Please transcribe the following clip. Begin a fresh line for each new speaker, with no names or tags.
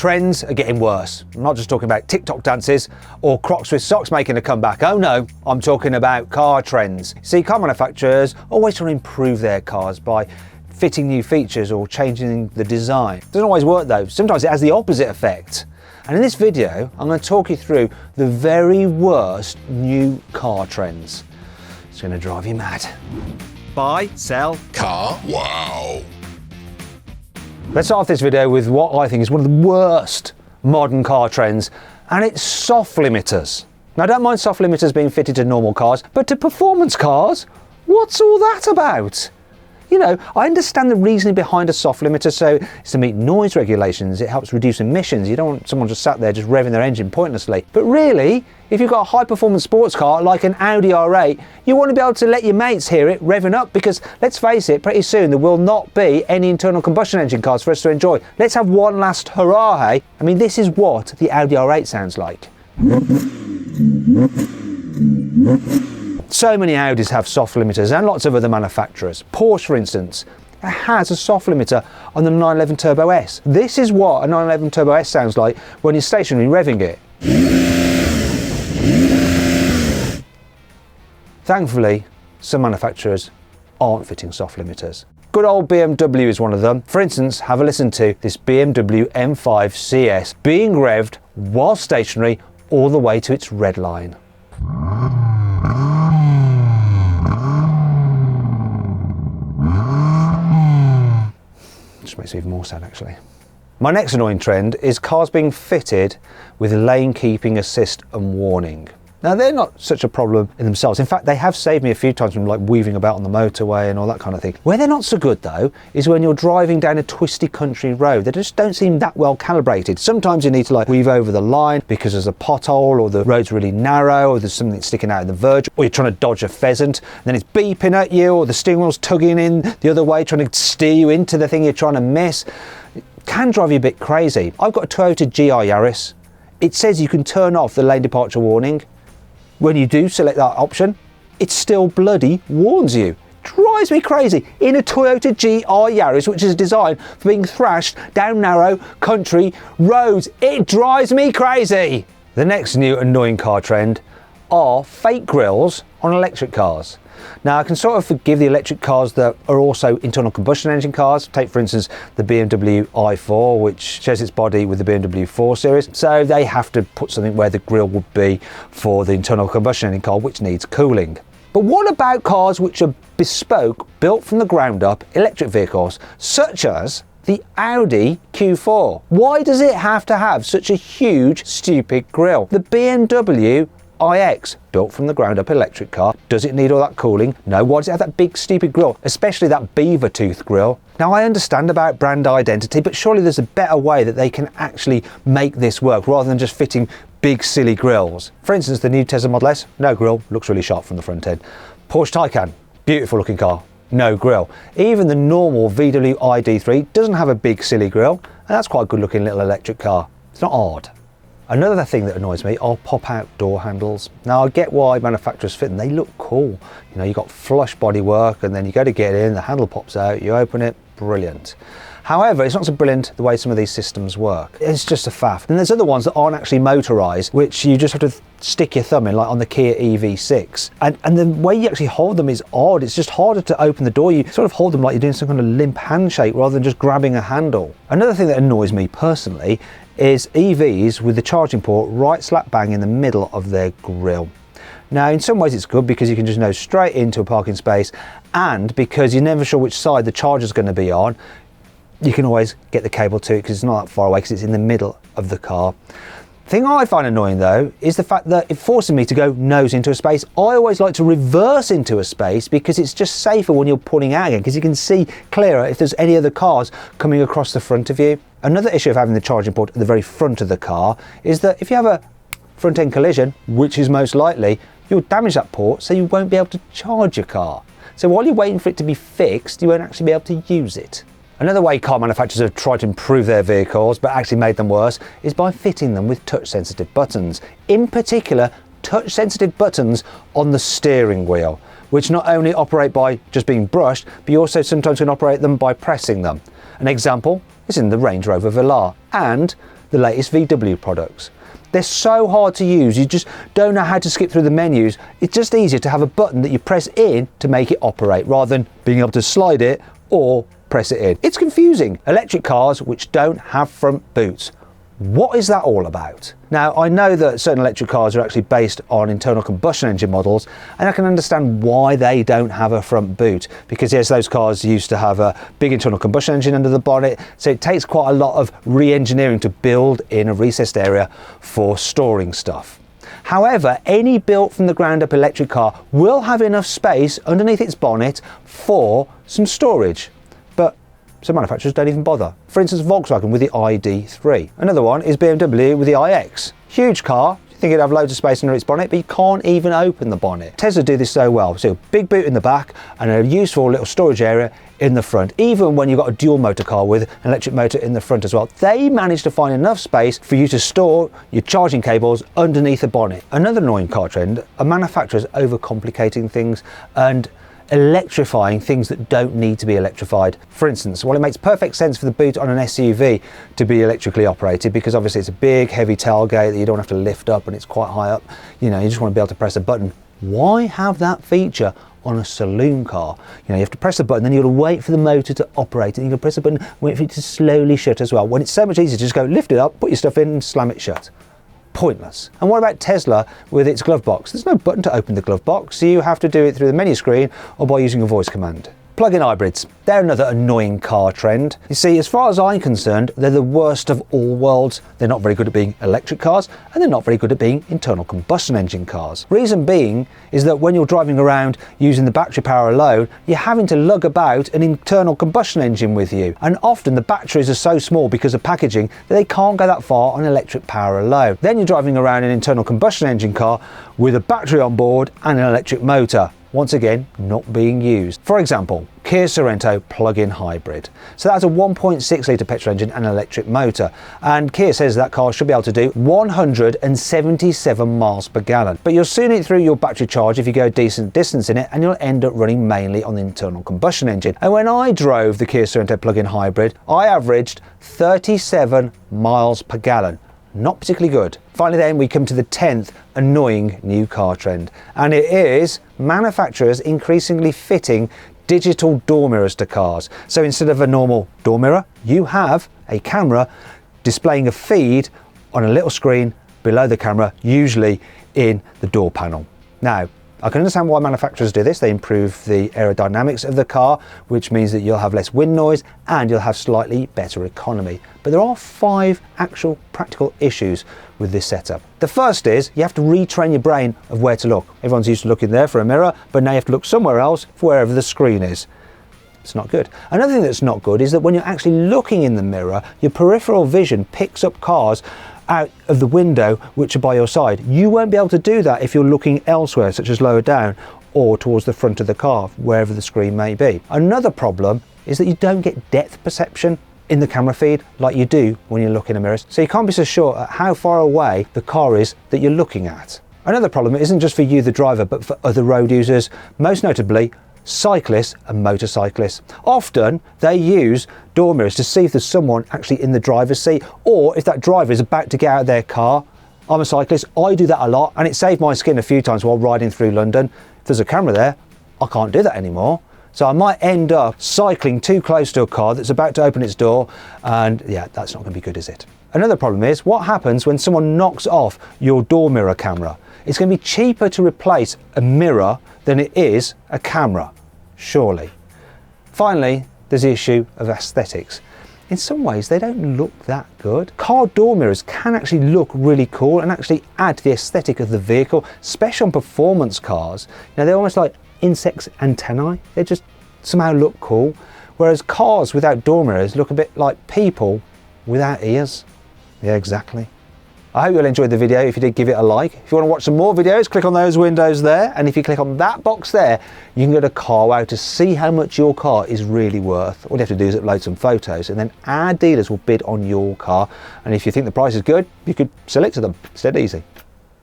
Trends are getting worse. I'm not just talking about TikTok dances or Crocs with socks making a comeback. Oh no, I'm talking about car trends. See, car manufacturers always try to improve their cars by fitting new features or changing the design. It doesn't always work though. Sometimes it has the opposite effect. And in this video, I'm going to talk you through the very worst new car trends. It's going to drive you mad. Buy, sell,
Car. Wow.
Let's start off this video with what I think is one of the worst modern car trends, and it's soft limiters. Now, I don't mind soft limiters being fitted to normal cars, but to performance cars, what's all that about? You know, I understand the reasoning behind a soft limiter, so it's to meet noise regulations, it helps reduce emissions, you don't want someone just sat there just revving their engine pointlessly. But really, if you've got a high-performance sports car like an Audi R8, you want to be able to let your mates hear it revving up, because let's face it, pretty soon there will not be any internal combustion engine cars for us to enjoy. Let's have one last hurrah, hey? I mean, this is what the Audi R8 sounds like. So many Audis have soft limiters and lots of other manufacturers. Porsche, for instance, has a soft limiter on the 911 Turbo S. This is what a 911 Turbo S sounds like when you're stationary revving it. Thankfully, some manufacturers aren't fitting soft limiters. Good old BMW is one of them. For instance, have a listen to this BMW M5 CS being revved while stationary all the way to its red line. Just makes it even more sad, actually. My next annoying trend is cars being fitted with lane keeping assist and warning. Now, they're not such a problem in themselves. In fact, they have saved me a few times from like weaving about on the motorway and all that kind of thing. Where they're not so good though is when you're driving down a twisty country road. They just don't seem that well calibrated. Sometimes you need to like weave over the line because there's a pothole or the road's really narrow or there's something sticking out of the verge, or you're trying to dodge a pheasant and then it's beeping at you, or the steering wheel's tugging in the other way trying to steer you into the thing you're trying to miss. It can drive you a bit crazy. I've got a Toyota GR Yaris. It says you can turn off the lane departure warning. When you do select that option, it still bloody warns you. Drives me crazy. In a Toyota GR Yaris, which is designed for being thrashed down narrow country roads, it drives me crazy. The next new annoying car trend are fake grills on electric cars. Now, I can sort of forgive the electric cars that are also internal combustion engine cars. Take, for instance, the BMW i4, which shares its body with the BMW 4 Series. So they have to put something where the grille would be for the internal combustion engine car, which needs cooling. But what about cars which are bespoke, built from the ground up electric vehicles, such as the Audi Q4? Why does it have to have such a huge, stupid grille? The BMW iX, built from the ground up electric car, does it need all that cooling? No. Why does it have that big stupid grille, especially that beaver tooth grille? Now, I understand about brand identity, but surely there's a better way that they can actually make this work rather than just fitting big silly grills. For instance, the new Tesla Model S, no grille, looks really sharp from the front end. Porsche Taycan, beautiful looking car, no grille. Even the normal VW ID3 doesn't have a big silly grille, and that's quite a good looking little electric car. It's not odd. Another thing that annoys me are pop-out door handles. Now, I get why manufacturers fit them, they look cool. You know, you've got flush bodywork and then you go to get in, the handle pops out, you open it, brilliant. However, it's not so brilliant the way some of these systems work. It's just a faff. And there's other ones that aren't actually motorised, which you just have to stick your thumb in, like on the Kia EV6. And the way you actually hold them is odd. It's just harder to open the door. You sort of hold them like you're doing some kind of limp handshake rather than just grabbing a handle. Another thing that annoys me personally is EVs with the charging port right slap bang in the middle of their grille. Now, in some ways it's good because you can just nose straight into a parking space, and because you're never sure which side the charger's going to be on, you can always get the cable to it because it's not that far away because it's in the middle of the car. The thing I find annoying though is the fact that it forces me to go nose into a space. I always like to reverse into a space because it's just safer when you're pulling out again, because you can see clearer if there's any other cars coming across the front of you. Another issue of having the charging port at the very front of the car is that if you have a front end collision, which is most likely, you'll damage that port, so you won't be able to charge your car. So while you're waiting for it to be fixed, you won't actually be able to use it. Another way car manufacturers have tried to improve their vehicles but actually made them worse is by fitting them with touch sensitive buttons. In particular, touch sensitive buttons on the steering wheel, which not only operate by just being brushed, but you also sometimes can operate them by pressing them. An example is in the Range Rover Velar and the latest VW products. They're so hard to use, you just don't know how to skip through the menus. It's just easier to have a button that you press in to make it operate rather than being able to slide it or press it in. It's confusing. Electric cars which don't have front boots. What is that all about? Now, I know that certain electric cars are actually based on internal combustion engine models, and I can understand why they don't have a front boot, because yes, those cars used to have a big internal combustion engine under the bonnet, so it takes quite a lot of re-engineering to build in a recessed area for storing stuff. However, any built from the ground up electric car will have enough space underneath its bonnet for some storage. But some manufacturers don't even bother. For instance, Volkswagen with the ID.3. Another one is BMW with the iX. Huge car, you think it'd have loads of space under its bonnet, but you can't even open the bonnet. Tesla do this so well. So a big boot in the back and a useful little storage area in the front. Even when you've got a dual motor car with an electric motor in the front as well, they manage to find enough space for you to store your charging cables underneath the bonnet. Another annoying car trend are manufacturers overcomplicating things and electrifying things that don't need to be electrified. For instance, while it makes perfect sense for the boot on an SUV to be electrically operated, because obviously it's a big heavy tailgate that you don't have to lift up and it's quite high up, you just want to be able to press a button. Why have that feature on a saloon car? You have to press the button, then you've got to wait for the motor to operate, and you can press the button, wait for it to slowly shut as well, when it's so much easier to just go lift it up, put your stuff in and slam it shut. Pointless. And what about Tesla with its glove box? There's no button to open the glove box, so you have to do it through the menu screen or by using a voice command. Plug-in hybrids. They're another annoying car trend. You see, as far as I'm concerned, they're the worst of all worlds. They're not very good at being electric cars, and they're not very good at being internal combustion engine cars. Reason being is that when you're driving around using the battery power alone, you're having to lug about an internal combustion engine with you. And often the batteries are so small because of packaging that they can't go that far on electric power alone. Then you're driving around an internal combustion engine car with a battery on board and an electric motor. Once again, not being used. For example, Kia Sorento plug-in hybrid. So that's a 1.6 litre petrol engine and an electric motor. And Kia says that car should be able to do 177 miles per gallon. But you'll soon eat through your battery charge if you go a decent distance in it, and you'll end up running mainly on the internal combustion engine. And when I drove the Kia Sorento plug-in hybrid, I averaged 37 miles per gallon. Not particularly good. Finally then we come to the 10th annoying new car trend, and it is manufacturers increasingly fitting digital door mirrors to cars. So instead of a normal door mirror, you have a camera displaying a feed on a little screen below the camera, usually in the door panel. Now, I can understand why manufacturers do this. They improve the aerodynamics of the car, which means that you'll have less wind noise and you'll have slightly better economy. But there are 5 actual practical issues with this setup. The first is you have to retrain your brain of where to look. Everyone's used to looking there for a mirror, but now you have to look somewhere else for wherever the screen is. It's not good. Another thing that's not good is that when you're actually looking in the mirror, your peripheral vision picks up cars out of the window which are by your side. You won't be able to do that if you're looking elsewhere, such as lower down or towards the front of the car, wherever the screen may be. Another problem is that you don't get depth perception in the camera feed like you do when you look in a mirror, so you can't be so sure at how far away the car is that you're looking at. Another problem isn't just for you the driver, but for other road users, most notably cyclists and motorcyclists. Often they use door mirrors to see if there's someone actually in the driver's seat, or if that driver is about to get out of their car. I'm a cyclist, I do that a lot, and it saved my skin a few times while riding through London. If there's a camera there, I can't do that anymore. So I might end up cycling too close to a car that's about to open its door, and yeah, that's not going to be good, is it? Another problem is what happens when someone knocks off your door mirror camera. It's going to be cheaper to replace a mirror than it is a camera, surely. Finally, there's the issue of aesthetics. In some ways, they don't look that good. Car door mirrors can actually look really cool and actually add to the aesthetic of the vehicle, especially on performance cars. Now, they're almost like insects' antennae. They just somehow look cool. Whereas cars without door mirrors look a bit like people without ears. Yeah, exactly. I hope you'll enjoy the video. If you did, give it a like. If you want to watch some more videos, click on those windows there. And if you click on that box there, you can go to Car Wow to see how much your car is really worth. All you have to do is upload some photos, and then our dealers will bid on your car. And if you think the price is good, you could sell it to them. It's dead easy.